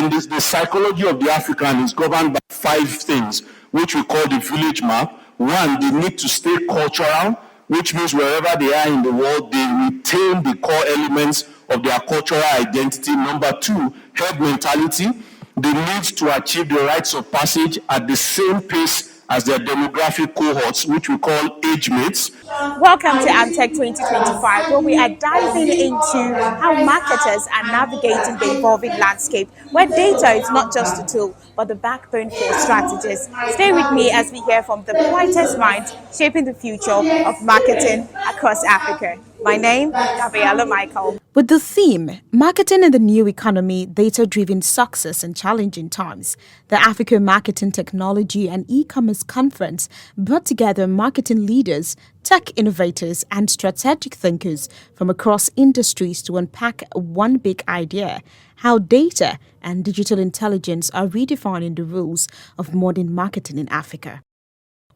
in this, the psychology of the African is governed by 5 things, which we call the village map. One, they need to stay cultural, which means wherever they are in the world, they retain the core elements of their cultural identity. Number 2, herd mentality. They need to achieve the rites of passage at the same pace as their demographic cohorts, which we call age mates. Welcome to AMTECH 2025, where we are diving into how marketers are navigating the evolving landscape, where data is not just a tool, but the backbone for strategists. Stay with me as we hear from the brightest minds shaping the future of marketing across Africa. My name is Gabriella Michael. With the theme, Marketing in the New Economy, Data-Driven Success in Challenging Times, the Africa Marketing Technology and E-Commerce Conference brought together marketing leaders, tech innovators, and strategic thinkers from across industries to unpack one big idea: how data and digital intelligence are redefining the rules of modern marketing in Africa.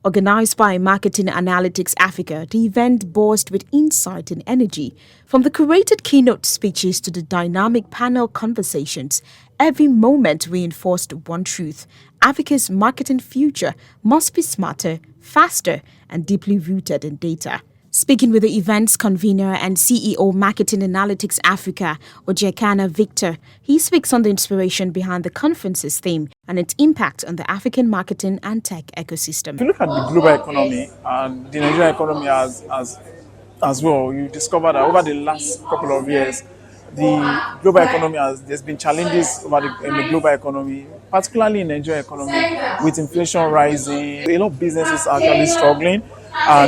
Organized by Marketing Analytics Africa, the event buzzed with insight and energy. From the curated keynote speeches to the dynamic panel conversations, every moment reinforced one truth: Africa's marketing future must be smarter, faster, and deeply rooted in data. Speaking with the event's convener and CEO Marketing Analytics Africa, Ojekana Victor, he speaks on the inspiration behind the conference's theme and its impact on the African marketing and tech ecosystem. If you look at the global economy and the Nigerian economy as well, you discover that over the last couple of years, the global economy there's been challenges in the global economy, particularly in the Nigerian economy, with inflation rising. A lot of businesses are actually struggling,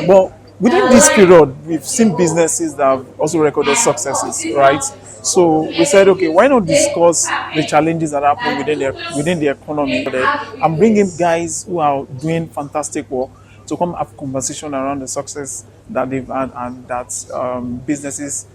but within this period, we've seen businesses that have also recorded successes, right? So we said, okay, why not discuss the challenges that happen within the economy? I'm bringing guys who are doing fantastic work to come have conversation around the success that they've had and that businesses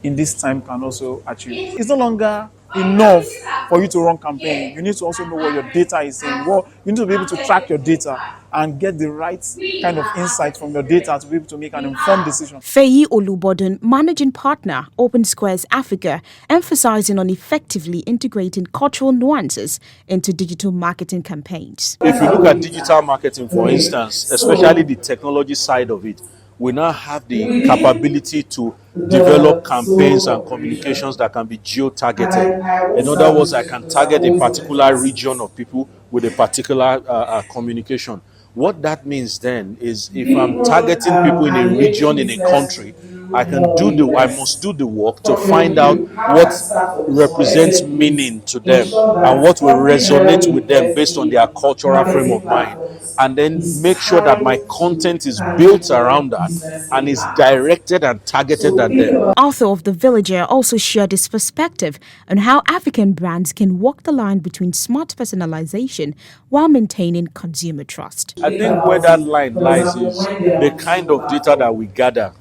in this time can also achieve. It's no longer enough for you to run campaign. You need to also know what your data is saying. You need to be able to track your data and get the right kind of insight from your data to be able to make an informed decision. Feyi Olubodun, managing partner, Open Squares Africa, emphasizing on effectively integrating cultural nuances into digital marketing campaigns. If you look at digital marketing, for instance, especially the technology side of it, we now have the capability to develop campaigns and communications that can be geo-targeted. In other words, I can target a particular region of people with a particular communication. What that means then is if I'm targeting people in a region, in a country, I must do the work to find out what represents meaning to them and what will resonate with them based on their cultural frame of mind, and then make sure that my content is built around that and is directed and targeted at them. Author of The Villager also shared his perspective on how African brands can walk the line between smart personalization while maintaining consumer trust. I think where that line lies is the kind of data that we gather.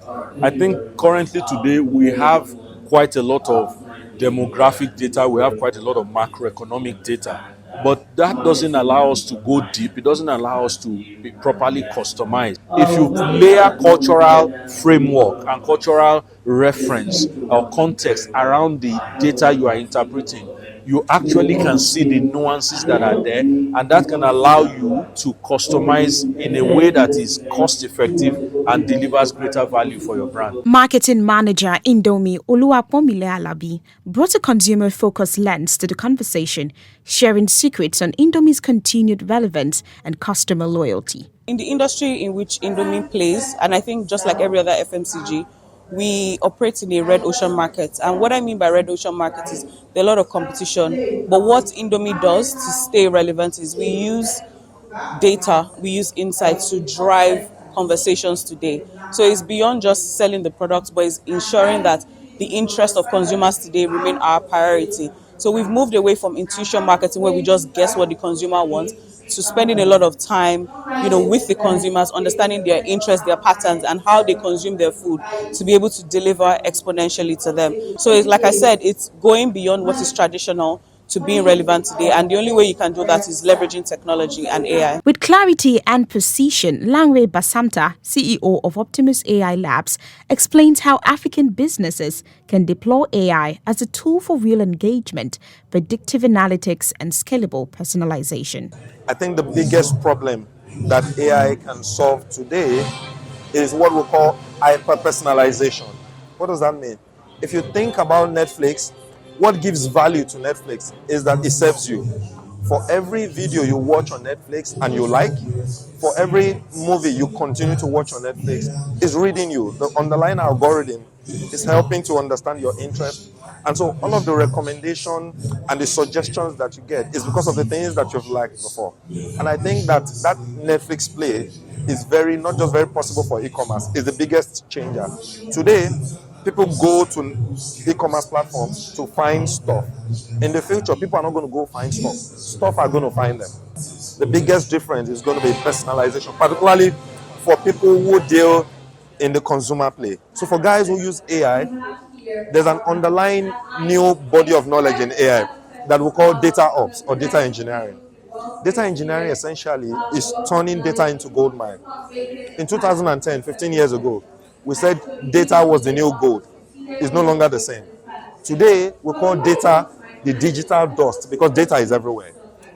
I think currently today we have quite a lot of demographic data, we have quite a lot of macroeconomic data, but that doesn't allow us to go deep. It doesn't allow us to be properly customized. If you layer cultural framework and cultural reference or context around the data you are interpreting, you actually can see the nuances that are there, and that can allow you to customize in a way that is cost effective and delivers greater value for your brand. Marketing manager Indomie Oluwaponmile Alabi brought a consumer-focused lens to the conversation, sharing secrets on Indomie's continued relevance and customer loyalty. In the industry in which Indomie plays, and I think just like every other FMCG, we operate in a red ocean market. And what I mean by red ocean market is there are a lot of competition. But what Indomie does to stay relevant is we use data, we use insights to drive conversations today. So it's beyond just selling the product, but it's ensuring that the interest of consumers today remain our priority. So we've moved away from intuition marketing, where we just guess what the consumer wants, to spending a lot of time, with the consumers, understanding their interests, their patterns, and how they consume their food to be able to deliver exponentially to them. So it's, like I said, it's going beyond what is traditional to being relevant today. And the only way you can do that is leveraging technology and AI. With clarity and precision, Lanre Basamta, CEO of Optimus AI Labs, explains how African businesses can deploy AI as a tool for real engagement, predictive analytics, and scalable personalization. I think the biggest problem that AI can solve today is what we call hyper-personalization. What does that mean? If you think about Netflix, what gives value to Netflix is that it serves you. For every video you watch on Netflix and you like, for every movie you continue to watch on Netflix, is reading you. The underlying algorithm is helping to understand your interest. And so all of the recommendation and the suggestions that you get is because of the things that you've liked before. And I think that Netflix play is not just very possible for e-commerce, it's the biggest changer. Today, people go to e-commerce platforms to find stuff. In the future, people are not going to go find stuff. Stuff are going to find them. The biggest difference is going to be personalization, particularly for people who deal in the consumer play. So for guys who use AI, there's an underlying new body of knowledge in AI that we call data ops or data engineering. Data engineering essentially is turning data into gold mine. In 2010, 15 years ago, we said data was the new gold. It's no longer the same. Today, we call data the digital dust because data is everywhere.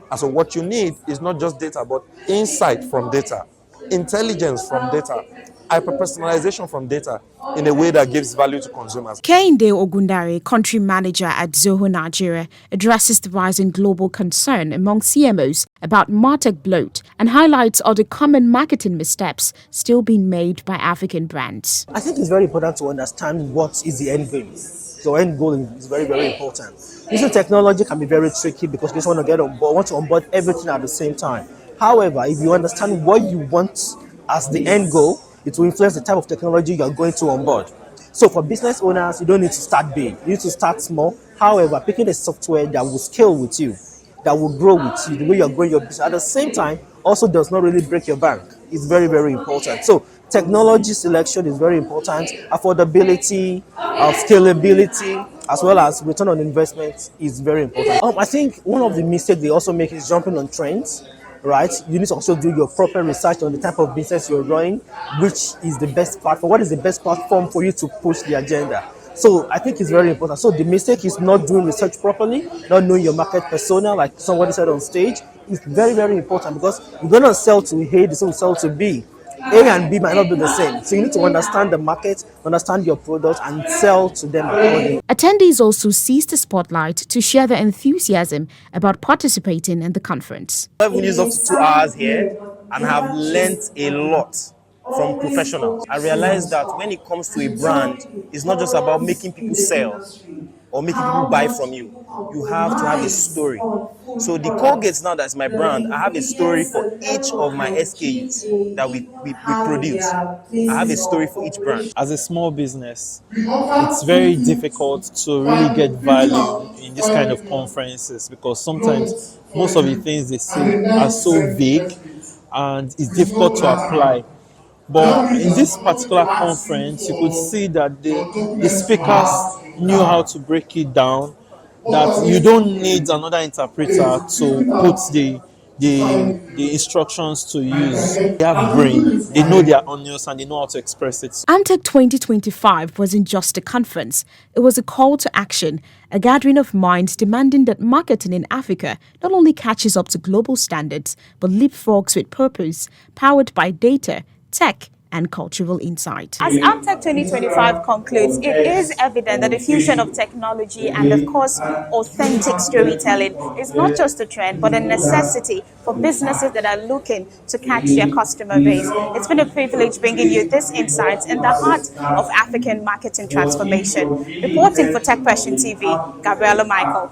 And so what you need is not just data, but insight from data, intelligence from data, hyper-personalization from data in a way that gives value to consumers. Kehinde Ogundare, country manager at Zoho Nigeria, addresses the rising global concern among CMOs about martech bloat and highlights all the common marketing missteps still being made by African brands. I think it's very important to understand what is the end game. So end goal is very, very important. Using technology can be very tricky because you just want to get on board, want to onboard everything at the same time. However, if you understand what you want as the end goal, it will influence the type of technology you are going to onboard. So for business owners, you don't need to start big. You need to start small. However, picking a software that will scale with you, that will grow with you, the way you're growing your business, at the same time, also does not really break your bank. It's very, very important. So technology selection is very important. Affordability, scalability, as well as return on investment is very important. I think one of the mistakes they also make is jumping on trends. Right, you need to also do your proper research on the type of business you're running, which is the best platform. What is the best platform for you to push the agenda? So I think it's very important. So the mistake is not doing research properly, not knowing your market persona, like somebody said on stage. It's very, very important because you're going to sell to A, the same will sell to B. A and B might not be the same. So you need to understand the market, understand your product, and sell to them accordingly. Attendees also seized the spotlight to share their enthusiasm about participating in the conference. I've used up to 2 hours here and have learnt a lot from professionals. I realized that when it comes to a brand, it's not just about making people sell or making people buy from you. You have to have a story. So the Colgate now that's my brand, I have a story for each of my SKUs that we produce. I have a story for each brand. As a small business, it's very difficult to really get value in this kind of conferences because sometimes most of the things they say are so vague and it's difficult to apply. But in this particular conference, you could see that the speakers knew how to break it down, that you don't need another interpreter to put the instructions to use. They have brain, they know their onions and they know how to express it. AMTECH 2025 wasn't just a conference, it was a call to action, a gathering of minds demanding that marketing in Africa not only catches up to global standards, but leapfrogs with purpose, powered by data, tech, and cultural insight. As AMTECH 2025 concludes, it is evident that the fusion of technology and, of course, authentic storytelling is not just a trend, but a necessity for businesses that are looking to catch their customer base. It's been a privilege bringing you this insight in the heart of African marketing transformation. Reporting for Tech Passion TV, Gabriella Michael.